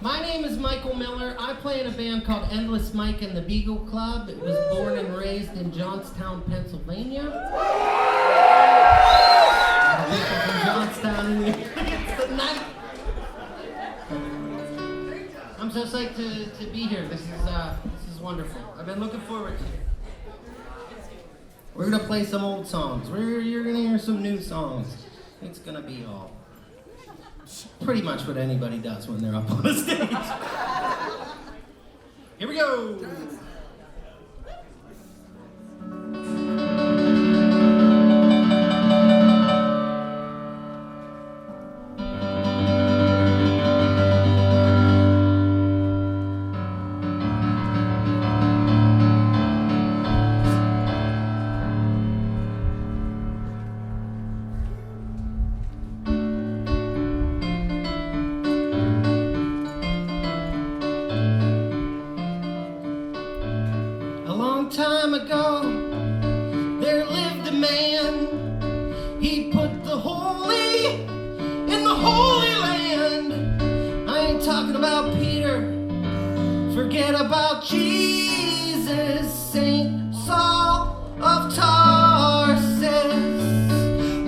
My name is Michael Miller. I play in a band called Endless Mike and the Beagle Club. It was born and raised in Johnstown, Pennsylvania. People from Johnstown tonight. I'm so psyched to be here. This is wonderful. I've been looking forward to it. We're gonna play some old songs. You're gonna hear some new songs. It's gonna be all pretty much what anybody does when they're up on the stage. Here we go. Time ago, there lived a man. He put the holy in the Holy Land. I ain't talking about Peter. Forget about Jesus. Saint Saul of Tarsus.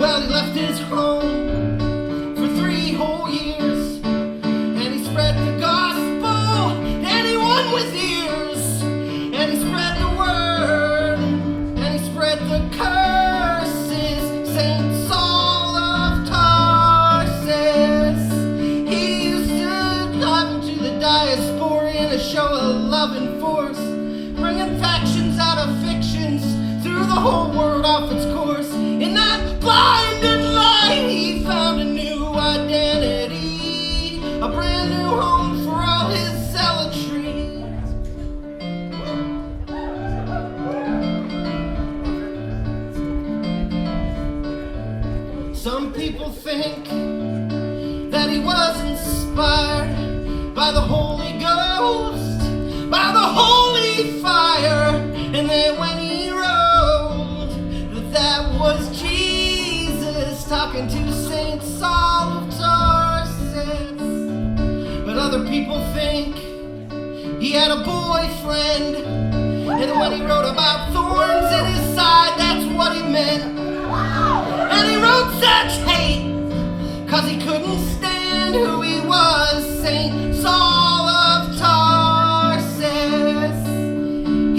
Well, he left his home for 3 whole years, and he spread the gospel to anyone with ears, and he spread the loving force, bringing factions out of fictions, threw the whole world off its course. In that blinding light, he found a new identity, a brand new home for all his zealotry. Some people think that he was inspired by the Holy Ghost, by the holy fire, and then when he rose, that was Jesus talking to Saint Saul of Tarsus. But other people think he had a boyfriend, and when he wrote about thorns in his side, that's what he meant. And he wrote such hate, 'cause he couldn't stand who he was, Saint Saul of Tarsus.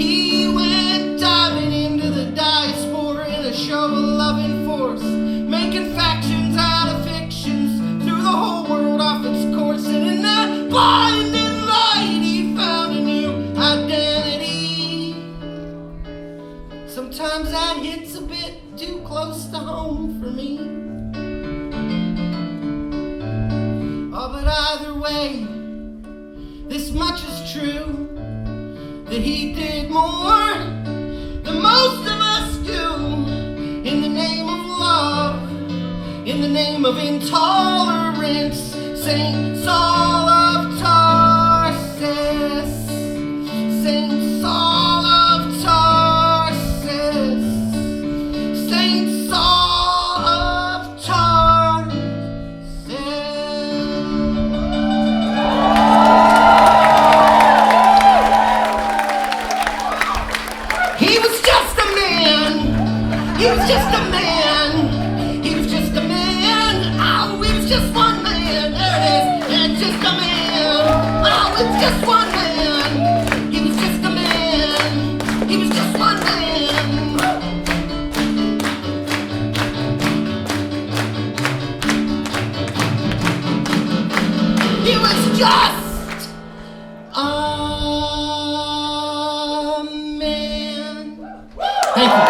He went diving into the diaspora in a show of loving force, making factions out of fictions, threw the whole world off its course. And in that blinding light, he found a new identity. Sometimes that hits a bit too close to home for me. Oh, but either way, this much is true, that he did more than most of us do, in the name of love, in the name of intolerance. Saint Saul of Tarsus, Saint Saul of Tarsus, Saint Saul of Tarsus. He was just a man. He was just a man. He was just a man. Oh, he was just one man. There it is. And just a man. Oh, it's just one man. He was just a man. He was just one man. He was just a man. Thank you.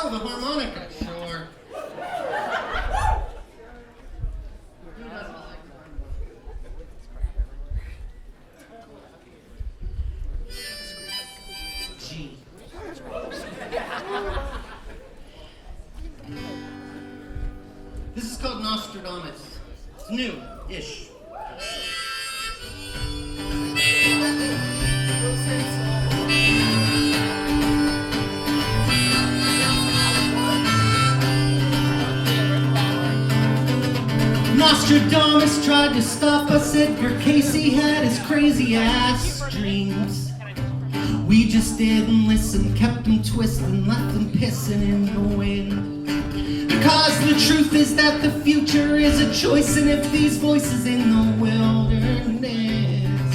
Oh, the harmonica, sure. G. This is called Nostradamus. It's new-ish. Nostradamus tried to stop us. Edgar Casey had his crazy ass dreams. We just didn't listen, kept them twisting, left them pissing in the wind. Because the truth is that the future is a choice, and if these voices in the wilderness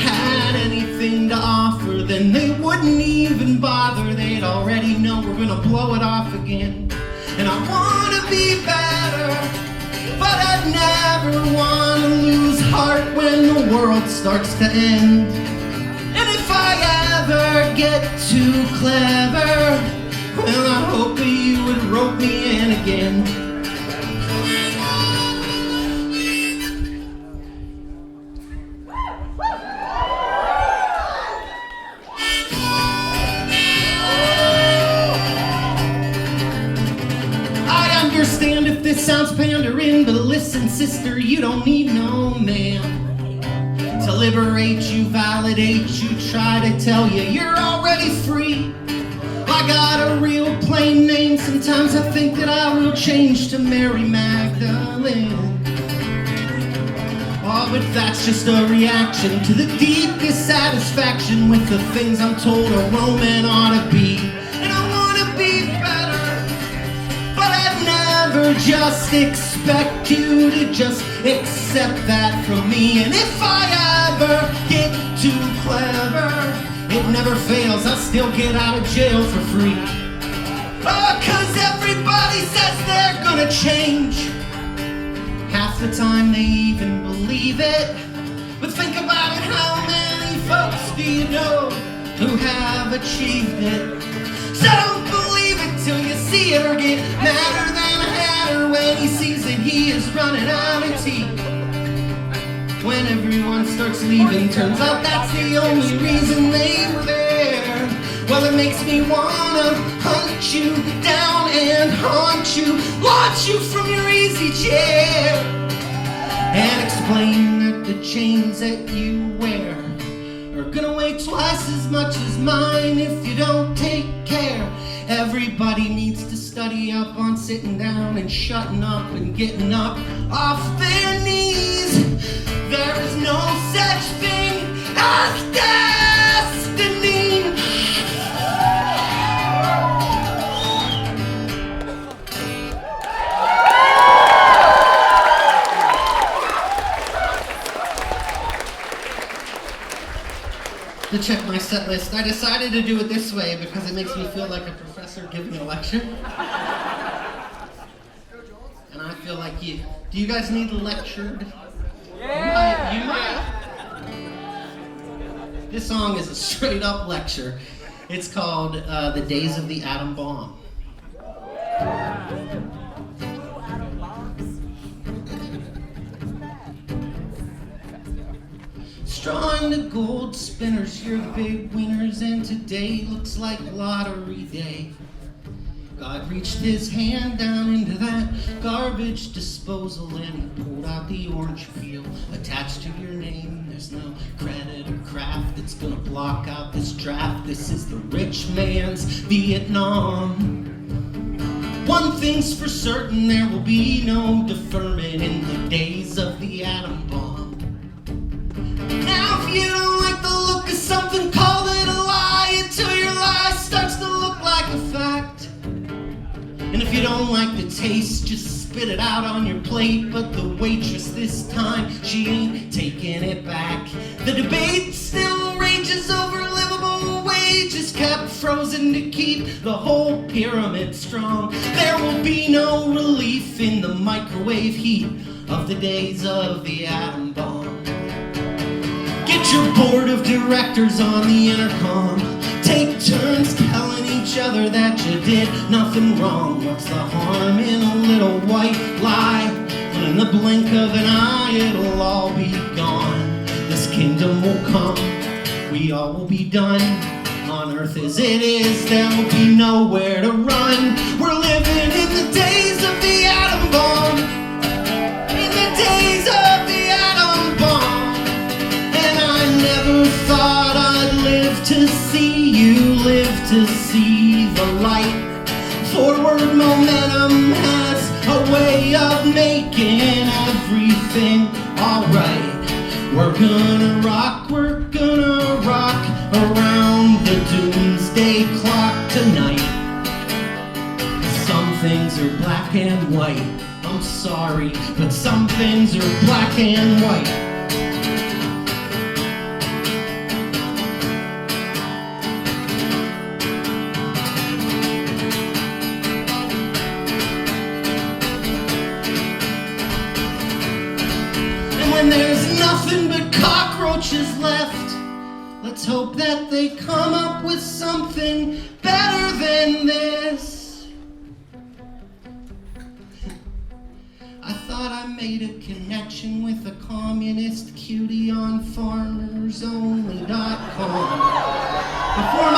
had anything to offer, then they wouldn't even bother. They'd already know we're gonna blow it off again. And I wanna be better, but I'd never wanna lose heart when the world starts to end. And if I ever get too clever, well, I hope that you would rope me in again. I understand if this sounds pandering, but listen, sister, you don't need no man to liberate you, validate you, try to tell you you're already free. I got a real plain name. Sometimes I think that I will change to Mary Magdalene. Oh, but that's just a reaction to the deep dissatisfaction with the things I'm told a Roman ought to be. And I want to be better, but I'd never just expect you to just accept that from me. And if I ever get too clever, it never fails, I still get out of jail for free. Oh, 'cause everybody says they're gonna change. Half the time they even believe it. But think about it, how many folks do you know who have achieved it? So don't believe it till you see it, or get madder than a hatter when he sees that he is running out of teeth. When everyone starts leaving, turns out that's the only reason they were there. Well, it makes me wanna hunt you down and haunt you, launch you from your easy chair, and explain that the chains that you wear are gonna weigh twice as much as mine if you don't take care. Everybody needs to study up on sitting down and shutting up and getting up off their knees. There is no such thing as destiny. To check my set list, I decided to do it this way because it makes me feel like a professor giving a lecture. And I feel like you. Do you guys need lectured? Yeah. You might. This song is a straight up lecture. It's called The Days of the Atom Bomb. Drawing the gold spinners, you're big winners, and today looks like lottery day. God reached his hand down into that garbage disposal and he pulled out the orange peel attached to your name. There's no credit or craft that's gonna block out this draft. This is the rich man's Vietnam. One thing's for certain, there will be no deferment in the days of the atom bomb. Now if you don't like the look of something, call it a lie until your lie starts to look like a fact. And if you don't like the taste, just spit it out on your plate. But the waitress this time, she ain't taking it back. The debate still rages over livable wages, kept frozen to keep the whole pyramid strong. There will be no relief in the microwave heat of the days of the atom bomb. Get your board of directors on the intercom. Take turns telling each each other that you did nothing wrong. What's the harm in a little white lie? When in the blink of an eye it'll all be gone. This kingdom will come, we all will be done. On earth as it is, there'll be nowhere to run. We're living in the days of the atom bomb. In the days of the atom bomb. And I never thought I'd live to see you, live to see the light. Forward momentum has a way of making everything alright. We're gonna rock around the doomsday clock tonight. Some things are black and white. I'm sorry, but some things are black and white. And when there's nothing but cockroaches left, let's hope that they come up with something better than this. I thought I made a connection with a communist cutie on farmersonly.com. Before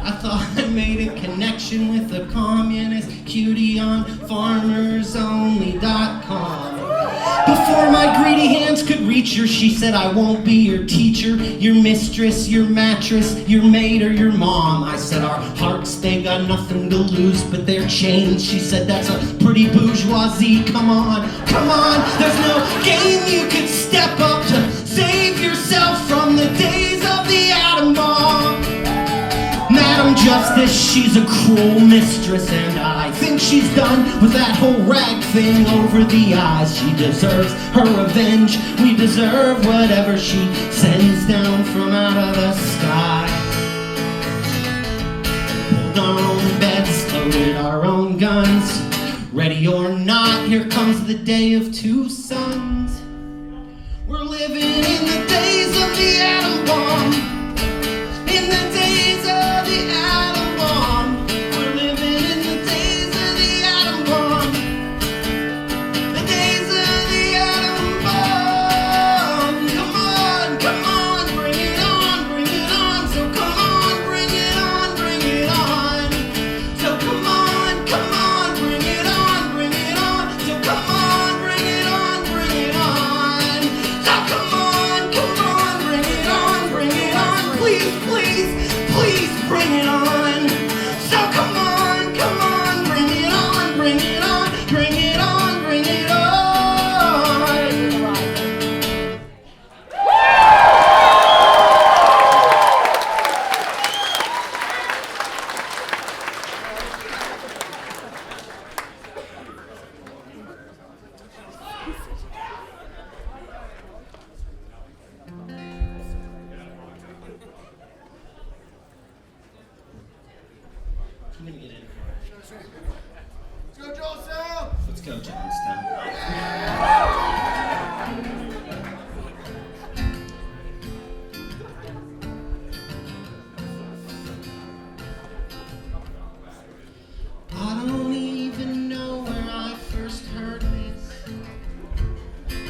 I thought I made a connection with a communist cutie on farmersonly.com. Before my greedy hands could reach her, she said, I won't be your teacher, your mistress, your mattress, your maid, or your mom. I said, our hearts, they got nothing to lose, but they're chained. She said, that's a pretty bourgeoisie. Come on, there's no game you could step up to save yourself from the days of the atom bomb. Madam Justice, she's a cruel mistress, and I think she's done with that whole rag thing over the eyes. She deserves her revenge. We deserve whatever she sends down from out of the sky. Pulled our own beds, loaded our own guns. Ready or not, here comes the day of two suns. We're living in the days of the atom bomb. In the days of the atom bomb. We're living in the days of the atom bomb. The days of the atom bomb. Come on, bring it on, bring it on. So come on, bring it on, bring it on. So come on, bring it on, bring it on. So come on, bring it on, bring it on. So come on, bring it on, bring it on. Please, bring it on. So come on, bring it on, bring it on, bring it on, bring it on. I'm gonna get in. Let's go, Johnstown! Let's go, Johnstown. I don't even know where I first heard this,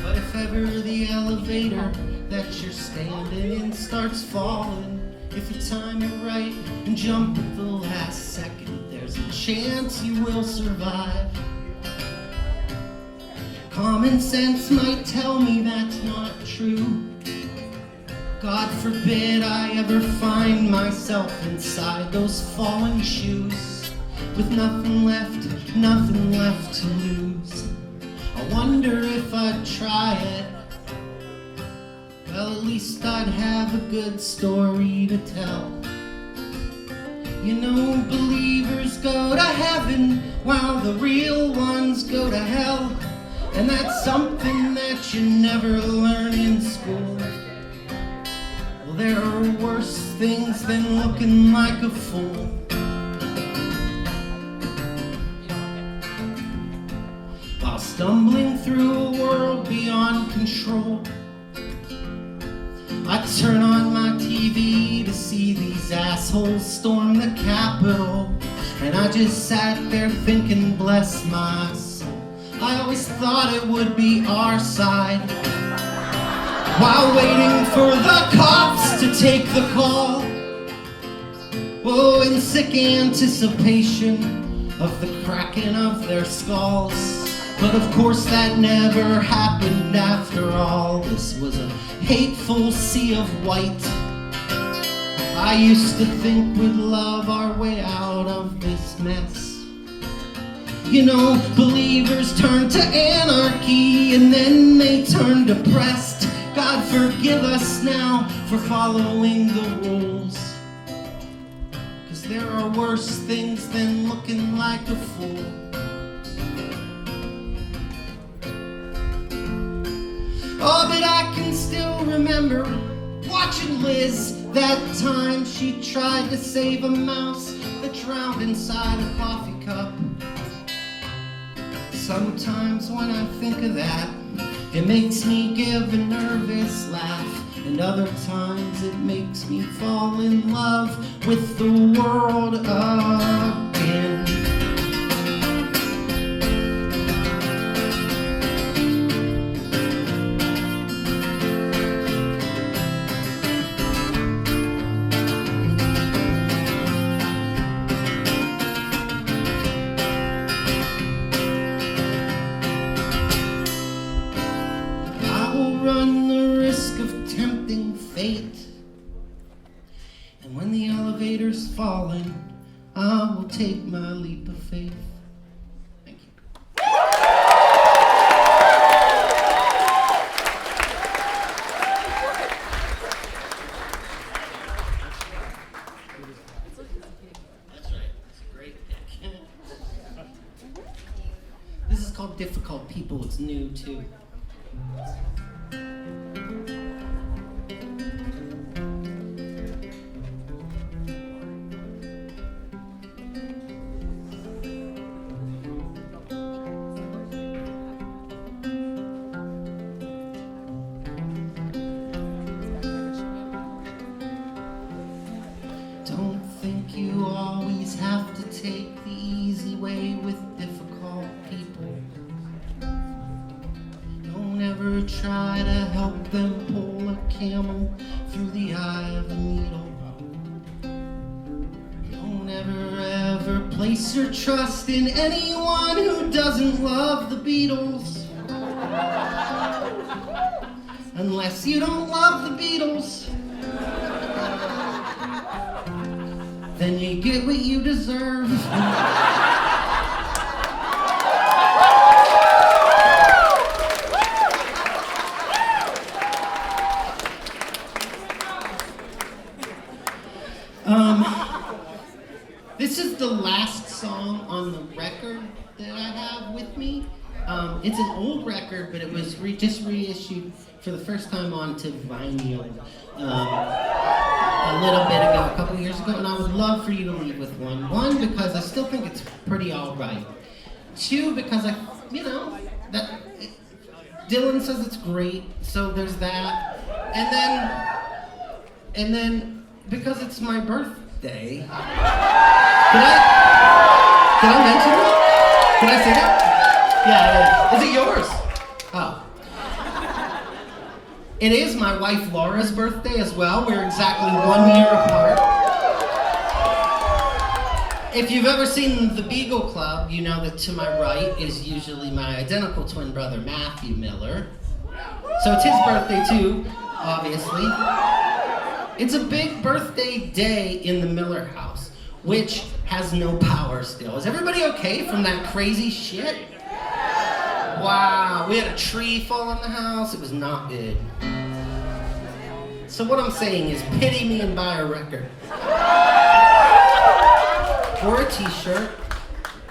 but if ever the elevator that you're standing in starts falling, if you time it right and jump at the last second, there's a chance you will survive. Common sense might tell me that's not true. God forbid I ever find myself inside those fallen shoes, with nothing left to lose. I wonder if I'd try it. Well, at least I'd have a good story to tell. You know, believers go to heaven while the real ones go to hell. And that's something that you never learn in school. Well, there are worse things than looking like a fool. While stumbling through a world beyond control, I turn on my TV to see these assholes storm the Capitol, and I just sat there thinking, bless my soul, I always thought it would be our side, while waiting for the cops to take the call. Oh, in sick anticipation of the cracking of their skulls. But of course that never happened after all. This was a hateful sea of white. I used to think we'd love our way out of this mess. You know, believers turn to anarchy and then they turn depressed. God forgive us now for following the rules, 'cause there are worse things than looking like a fool. Oh, but I can still remember watching Liz that time she tried to save a mouse that drowned inside a coffee cup. Sometimes when I think of that, it makes me give a nervous laugh, and other times it makes me fall in love with the world again. Run the risk of tempting fate, and when the elevator's falling, I will take my leap of faith. Thank you. That's right. It's a great pick. This is called Difficult People. It's new too. Don't think you always have to take the easy way with difficult people. Don't ever try to help them pull a camel through the eye of a needle. Don't ever place your trust in anyone who doesn't love the Beatles. Unless you don't love the Beatles, then you get what you deserve. This is the last song on the record that I have with me. It's an old record, but it was just reissued for the first time onto vinyl a little bit ago, a couple years ago, and I would love for you to leave with one. One, because I still think it's pretty all right. Two, because Dylan says it's great, so there's that. And then because it's my birthday. Did I mention it? Did I say that? Yeah. Is it yours? Oh. It is my wife Laura's birthday as well. We're exactly 1 year apart. If you've ever seen The Beagle Club, you know that to my right is usually my identical twin brother, Matthew Miller. So it's his birthday too, obviously. It's a big birthday day in the Miller house, which has no power still. Is everybody okay from that crazy shit? Wow, we had a tree fall in the house. It was not good. So what I'm saying is, pity me and buy a record. Or a t-shirt.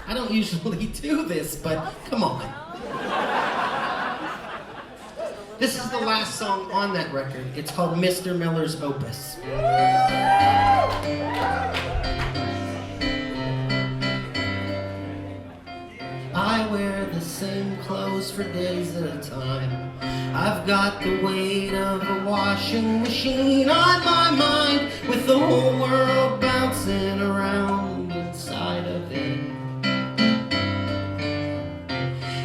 I don't usually do this, but come on. This is the last song on that record. It's called Mr. Miller's Opus. I wear the same clothes for days at a time. I've got the weight of a washing machine on my mind, with the whole world bouncing around inside of it.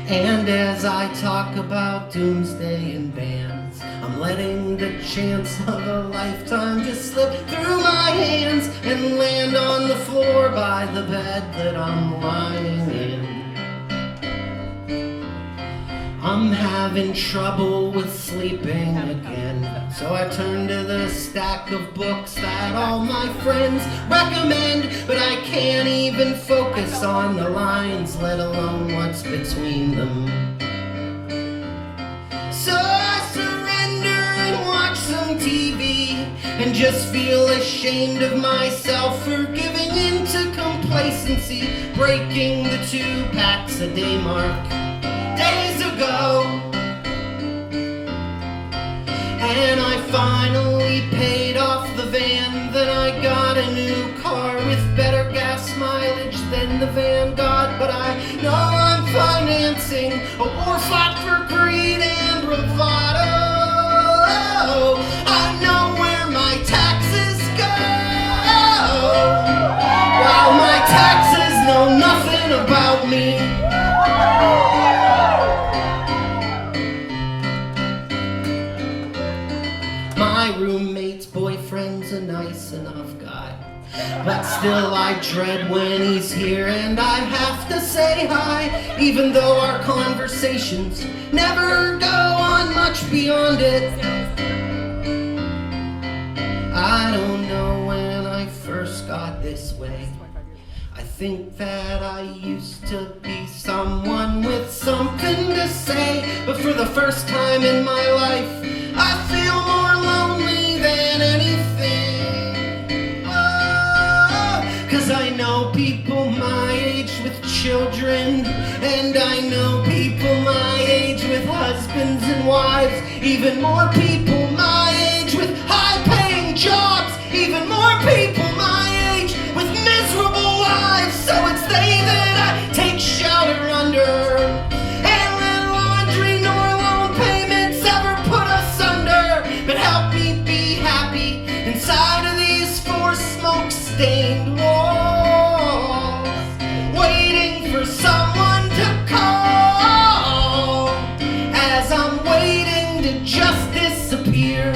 And as I talk about doomsday and bands, I'm letting the chance of a lifetime just slip through my hands and land on the floor by the bed that I'm lying in. I'm having trouble with sleeping again, so I turn to the stack of books that all my friends recommend, but I can't even focus on the lines, let alone what's between them. So I surrender and watch some TV and just feel ashamed of myself for giving in to complacency, breaking the 2 packs a day mark days ago. And I finally paid off the van, then I got a new car with better gas mileage than the van got. But I know I'm financing a war fought for greed and bravado. I know where my taxes go, while my taxes know nothing about me. My roommate's boyfriend's a nice enough guy, but still I dread when he's here and I have to say hi, even though our conversations never go on much beyond it. I don't know when I first got this way. I think that I used to be someone with something to say, but for the first time in my life, I feel more lonely than anything. Oh, 'cause I know people my age with children, and I know people my age with husbands and wives, even more people my age with high-paying jobs, even more people my age with miserable lives. So it's they that I take shelter under, and let laundry nor loan payments ever put us under. But help me be happy inside of these 4 smoke-stained walls, waiting for someone to call, as I'm waiting to just disappear.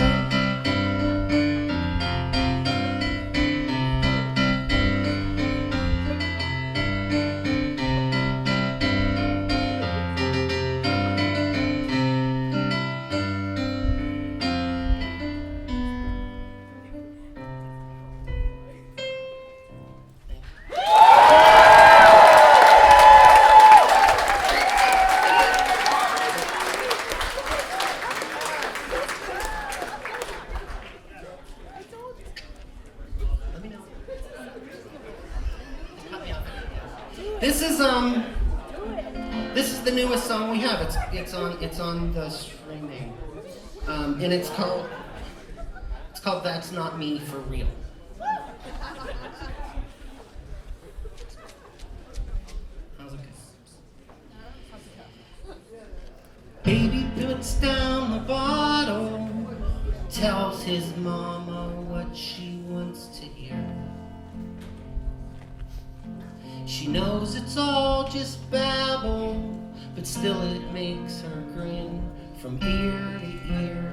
This is the newest song we have. It's on the streaming, and it's called "That's Not Me for Real." How's it go? Baby puts down the bottle, tells his mama what she wants to hear. She knows it's all just babble, but still it makes her grin from ear to ear.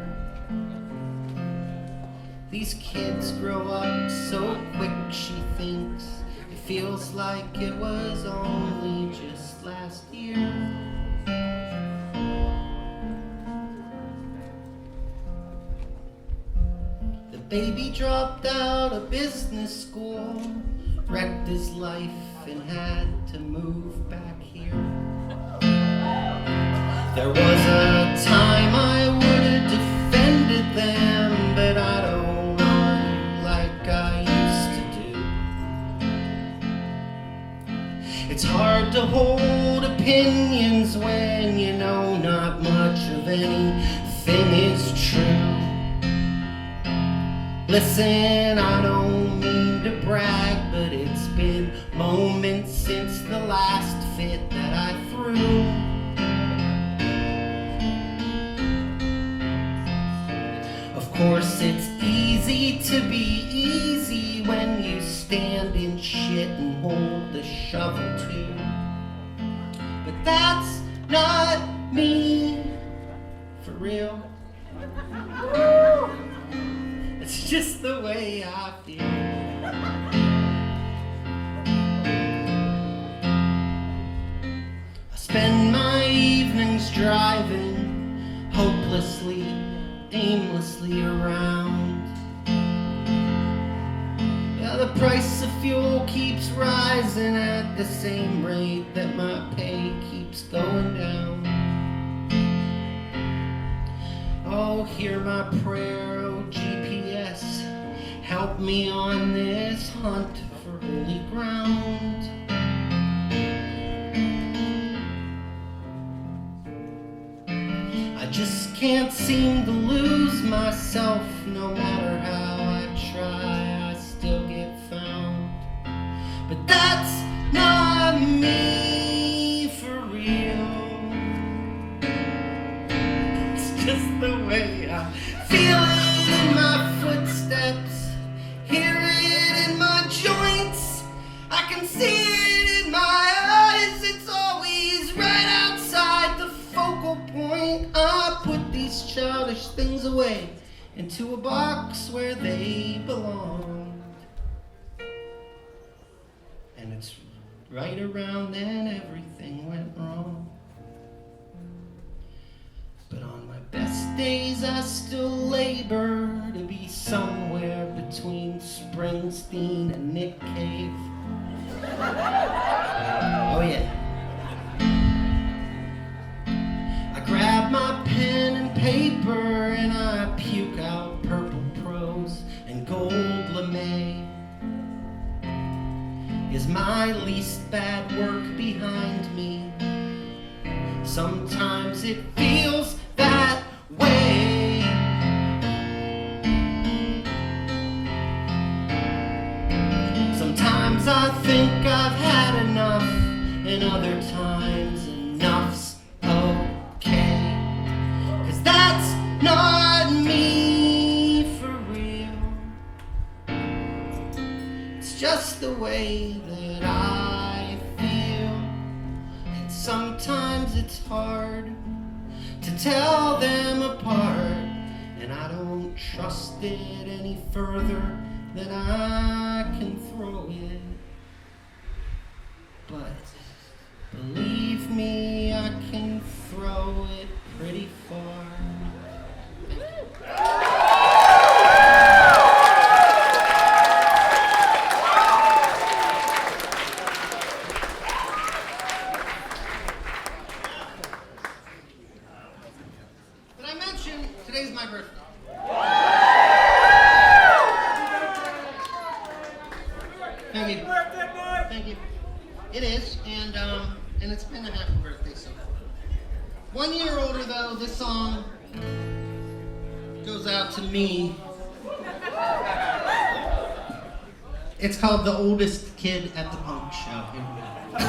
These kids grow up so quick, she thinks it feels like it was only just last year. The baby dropped out of business school, wrecked his life and had to move back here. There was a time I would have defended them, but I don't argue like I used to do. It's hard to hold opinions when you know not much of anything is true. Listen, I don't mean to brag, but it's been moments since the last fit that I threw. course, it's easy to be easy when you stand in shit and hold the shovel too. But that's not me, for real. It's just the way I feel. I spend my evenings driving hopelessly, aimlessly around. Yeah, the price of fuel keeps rising at the same rate that my pay keeps going down. Oh, hear my prayer, oh GPS, help me on this hunt for holy ground. I just can't seem to lose myself. No matter how I try, I still get found. But that's not me for real. It's just the way I feel it in my footsteps, hear it in my joints, I can see it in my eyes. It's always right outside the focal point. I put these childish things away into a box where they belong. And it's right around then everything went wrong. But on my best days I still labor to be somewhere between Springsteen and Nick Cave. Oh yeah. I grab my pen and paper and I puke out purple prose and gold lame. Is my least bad work behind me? Sometimes it feels that way. Sometimes I think I've had enough, and other times enough's okay. 'Cause that's not me for real. It's just the way that I feel. And sometimes it's hard to tell them apart, and I don't trust it any further than I can throw it. But believe me, I can throw it pretty far. Did I mention today's my birthday? Thank you. Thank you. It is, and it's been a happy birthday so far. 1 year older though, this song goes out to me. It's called The Oldest Kid at the Punk Show. Here we go.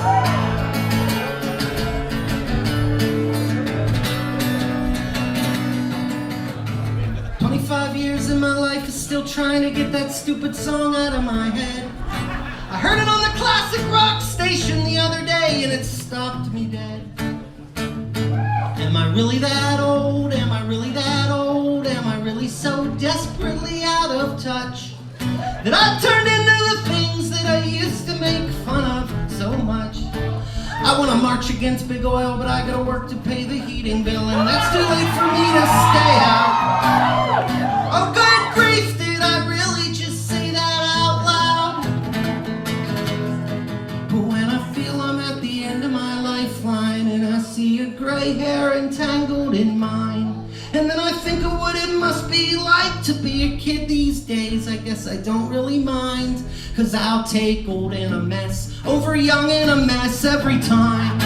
25 years in my life is still trying to get that stupid song out of my head. I heard it on the classic rock station the other day and it stopped me dead. Am I really that old? Am I really that old? Am I really so desperately out of touch that I've turned into the things that I used to make fun of so much? I want to march against big oil, but I gotta work to pay the heating bill, and that's too late for me to stay out. Oh, good grief, did I really just say that out loud? But when I feel I'm at the end of my lifeline, and I see your gray hair entangled in mine, and then I think of what it must be like to be a kid these days, I guess I don't really mind, 'cause I'll take old and a mess over young and a mess every time.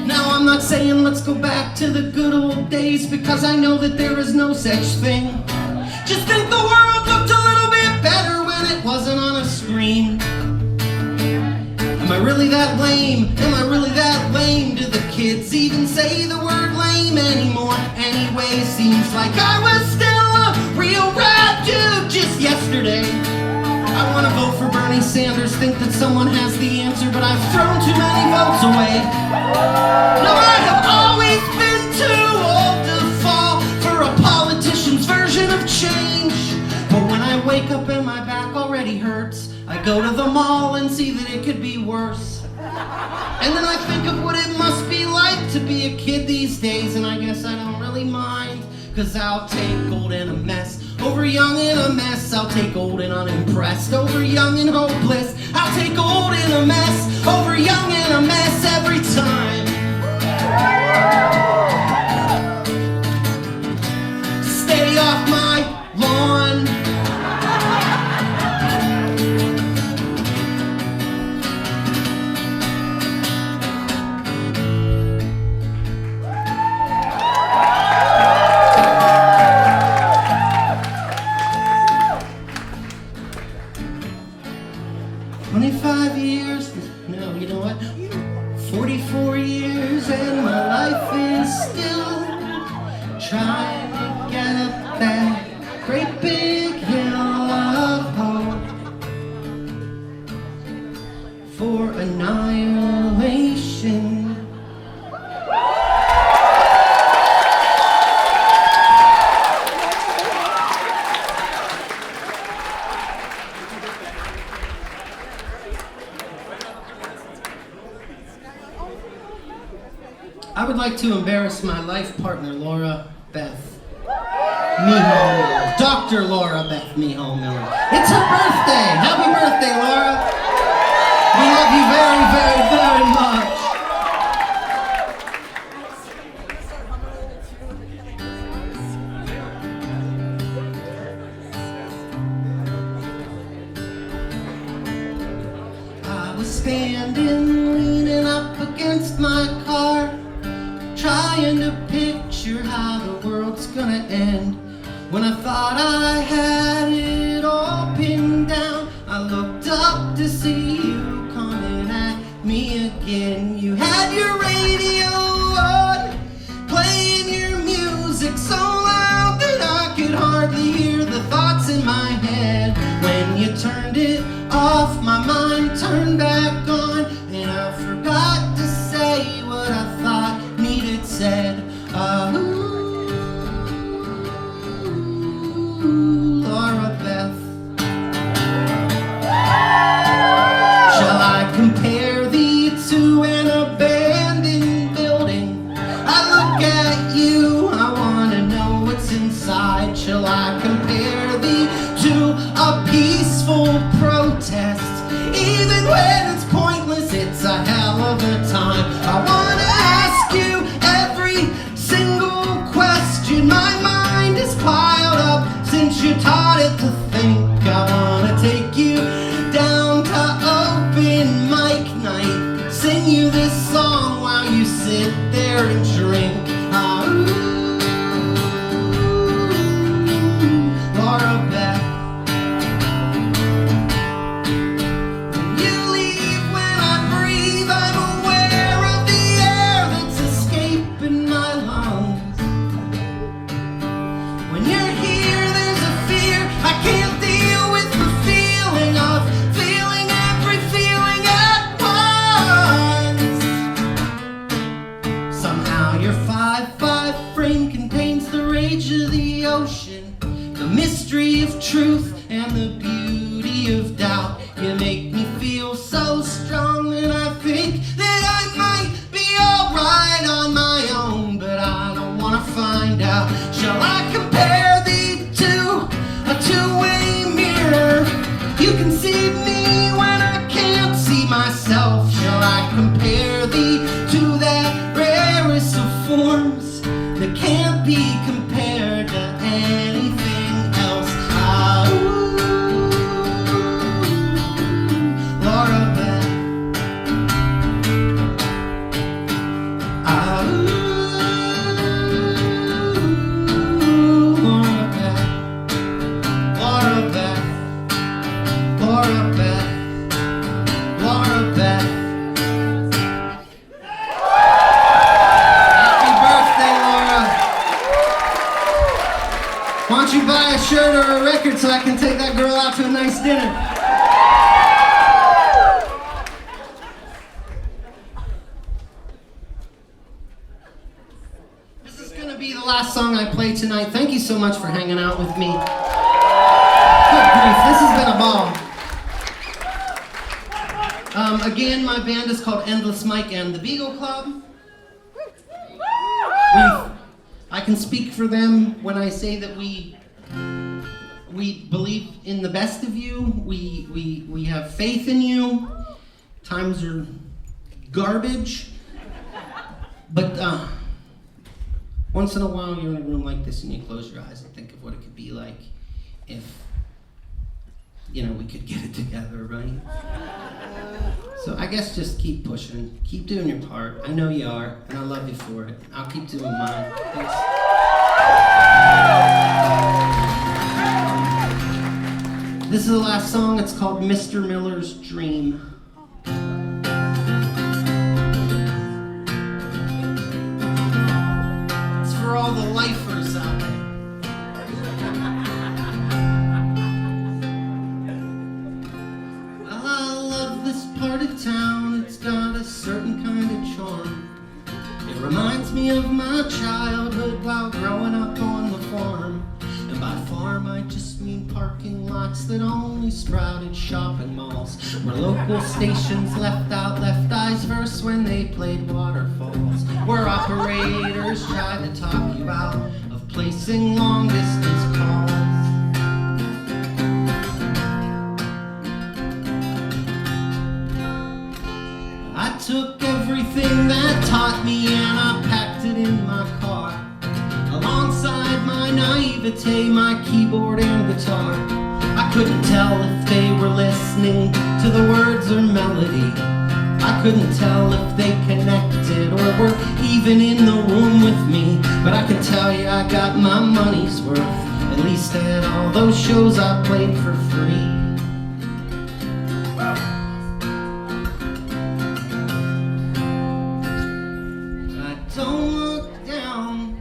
Now I'm not saying let's go back to the good old days, because I know that there is no such thing. Just think the world looked a little bit better when it wasn't on a screen. Am I really that lame? Am I really that lame? Do the kids say the word lame anymore. Anyway, seems like I was still a real rap dude just yesterday. I want to vote for Bernie Sanders, think that someone has the answer, but I've thrown too many votes away. No, I have always been too old to fall for a politician's version of change. But when I wake up and my back already hurts, I go to the mall and see that it could be worse. And then I think of what it must be like to be a kid these days, and I guess I don't really mind, 'cause I'll take old and a mess over young and a mess. I'll take old and unimpressed over young and hopeless. I'll take old and a mess over young and a mess every time. Stay off my lawn. 25 years, no, you know what? 44 years and my life is still trying to get up that great big hill of hope for annihilation. I would like to embarrass my life partner, Laura Beth Miho, Dr. Laura Beth Miho Miller. It's her birthday! Happy birthday, Laura! We love you very, very, very much. I was standing, leaning up against my car, trying to picture how the world's gonna end. When I thought I had it all pinned down, I looked up to see you coming at me again. You had your radio on, playing your music so loud that I could hardly hear the thoughts in my head. When you turned it off, my mind turned back on, and I forgot to say what I thought needed said. Laura Beth. Shall I compare thee to an abandoned building? I look at you, I wanna know what's inside. Shall I compare thee to a peaceful protest? Even when it's pointless, it's a hell of a time. I wanna ask you every single question. My mind is piled up since you taught it to think. I wanna take you down to open mic night, sing you this song while you sit there and drink. Laura Beth. When you leave, when I breathe, I'm aware of the air that's escaping my lungs. When you're here, there's a fear I can't deal with, the feeling of feeling every feeling at once. Somehow your 5'5" frame contains the rage of the ocean, the mystery of truth and the beauty of doubt. You make me feel so strong that I think that I might be alright on my own, but I don't wanna find out. Shall I compare thee to a two-way mirror? You can see me when I can't see myself. Shall I compare thee to that rarest of forms that can't be compared to anything else? Laura Beth. Laura Beth. Laura Beth. Laura Beth. Laura Beth. Happy shirt or a record so I can take that girl out to a nice dinner. This is going to be the last song I play tonight. Thank you so much for hanging out with me. Good grief, this has been a ball. Again, my band is called Endless Mike and the Beagle Club. I can speak for them when I say that we believe in the best of you. We have faith in you. Times are garbage. But once in a while you're in a room like this and you close your eyes and think of what it could be like if, we could get it together, right? So I guess just keep pushing, keep doing your part. I know you are, and I love you for it. I'll keep doing mine. Thanks. This is the last song. It's called Mr. Miller's Dream. It's for all the lifers out there. Part of town, it's got a certain kind of charm. It reminds me of my childhood while growing up on the farm. And by farm I just mean parking lots that only sprouted shopping malls, where local stations left out Left Eye's verse when they played Waterfalls, where operators tried to talk you out of placing long distance calls. I took everything that taught me and I packed it in my car, alongside my naivete, my keyboard and guitar. I couldn't tell if they were listening to the words or melody. I couldn't tell if they connected or were even in the room with me. But I can tell you I got my money's worth, at least at all those shows I played for free. Don't look down,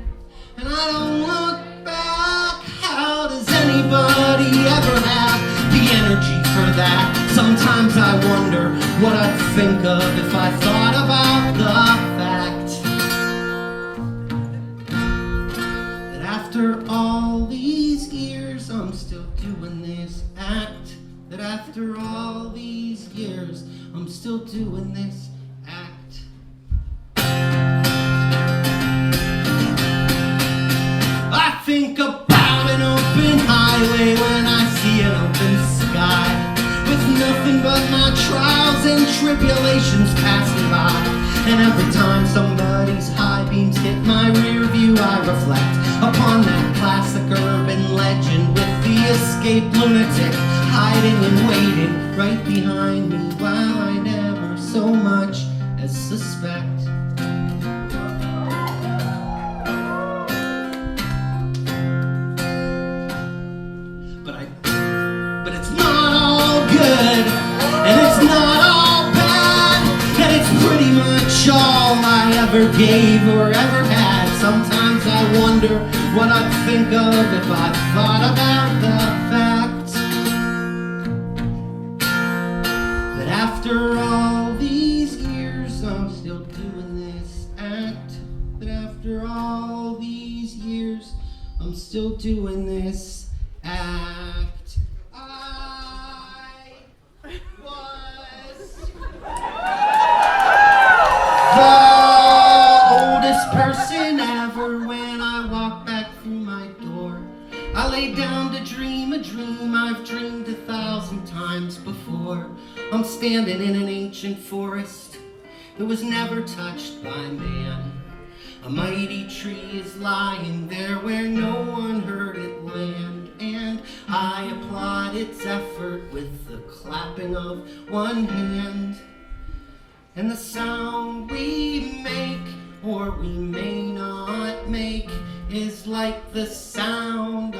and I don't look back. How does anybody ever have the energy for that? Sometimes I wonder what I'd think of if I thought about the fact that after all these years I'm still doing this act. That after all these years I'm still doing this act. I think about an open highway when I see an open sky, with nothing but my trials and tribulations passing by. And every time somebody's high beams hit my rear view, I reflect upon that classic urban legend with the escaped lunatic hiding and waiting right behind me, while I never so much as suspect. But it's not all good, and it's not all bad, and it's pretty much all I ever gave or ever had. Sometimes I wonder what I'd think of if I thought about the fact that after all these years I'm still doing this act. That after all these years I'm still doing this act. I was the oldest person ever when I walked back through my door. I laid down to dream a dream I've dreamed 1,000 times before. I'm standing in an ancient forest that was never touched by man. A mighty tree is lying there where no one heard it land, and I applaud its effort with the clapping of one hand. And the sound we make, or we may not make, is like the sound